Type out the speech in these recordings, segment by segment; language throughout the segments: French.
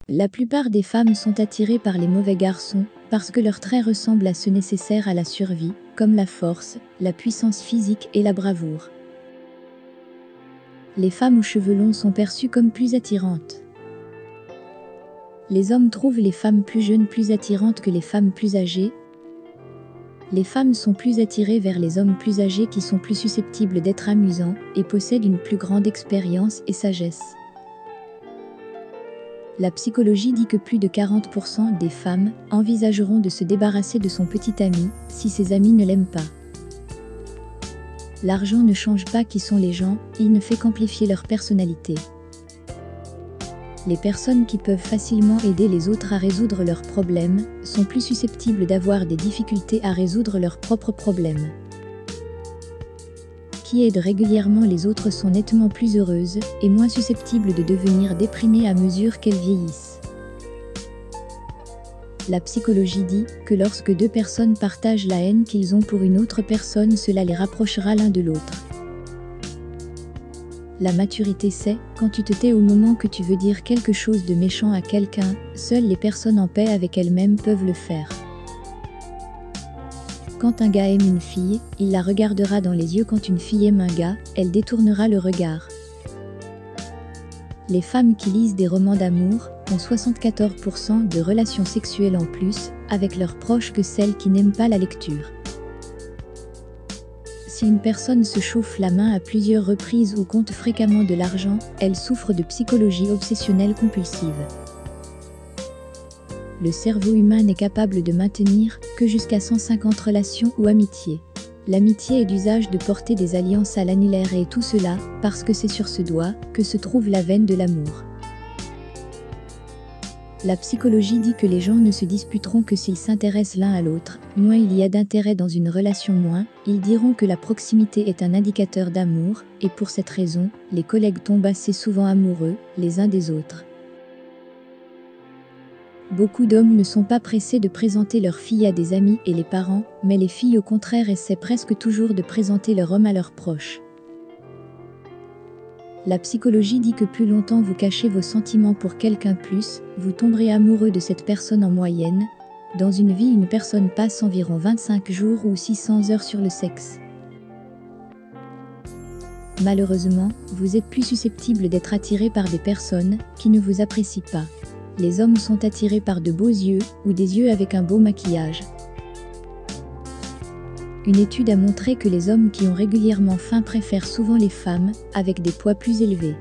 La plupart des femmes sont attirées par les mauvais garçons, parce que leurs traits ressemblent à ceux nécessaires à la survie, comme la force, la puissance physique et la bravoure. Les femmes aux cheveux longs sont perçues comme plus attirantes. Les hommes trouvent les femmes plus jeunes plus attirantes que les femmes plus âgées. Les femmes sont plus attirées vers les hommes plus âgés qui sont plus susceptibles d'être amusants et possèdent une plus grande expérience et sagesse. La psychologie dit que plus de 40% des femmes envisageront de se débarrasser de son petit ami si ses amis ne l'aiment pas. L'argent ne change pas qui sont les gens, il ne fait qu'amplifier leur personnalité. Les personnes qui peuvent facilement aider les autres à résoudre leurs problèmes sont plus susceptibles d'avoir des difficultés à résoudre leurs propres problèmes. Qui aident régulièrement les autres sont nettement plus heureuses et moins susceptibles de devenir déprimées à mesure qu'elles vieillissent. La psychologie dit que lorsque deux personnes partagent la haine qu'ils ont pour une autre personne, cela les rapprochera l'un de l'autre. La maturité c'est quand tu te tais au moment que tu veux dire quelque chose de méchant à quelqu'un, seules les personnes en paix avec elles-mêmes peuvent le faire. Quand un gars aime une fille, il la regardera dans les yeux. Quand une fille aime un gars, elle détournera le regard. Les femmes qui lisent des romans d'amour ont 74% de relations sexuelles en plus avec leurs proches que celles qui n'aiment pas la lecture. Si une personne se chauffe la main à plusieurs reprises ou compte fréquemment de l'argent, elle souffre de psychologie obsessionnelle compulsive. Le cerveau humain n'est capable de maintenir que jusqu'à 150 relations ou amitiés. L'amitié est d'usage de porter des alliances à l'annulaire et tout cela parce que c'est sur ce doigt que se trouve la veine de l'amour. La psychologie dit que les gens ne se disputeront que s'ils s'intéressent l'un à l'autre. Moins il y a d'intérêt dans une relation, moins ils diront que la proximité est un indicateur d'amour, et pour cette raison, les collègues tombent assez souvent amoureux les uns des autres. Beaucoup d'hommes ne sont pas pressés de présenter leurs filles à des amis et les parents, mais les filles au contraire essaient presque toujours de présenter leur homme à leurs proches. La psychologie dit que plus longtemps vous cachez vos sentiments pour quelqu'un, plus vous tomberez amoureux de cette personne en moyenne. Dans une vie, une personne passe environ 25 jours ou 600 heures sur le sexe. Malheureusement, vous êtes plus susceptible d'être attiré par des personnes qui ne vous apprécient pas. Les hommes sont attirés par de beaux yeux ou des yeux avec un beau maquillage. Une étude a montré que les hommes qui ont régulièrement faim préfèrent souvent les femmes avec des poids plus élevés.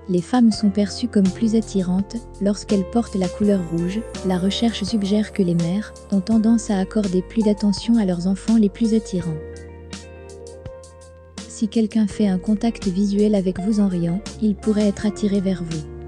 Les femmes sont perçues comme plus attirantes lorsqu'elles portent la couleur rouge. La recherche suggère que les mères ont tendance à accorder plus d'attention à leurs enfants les plus attirants. Si quelqu'un fait un contact visuel avec vous en riant, il pourrait être attiré vers vous.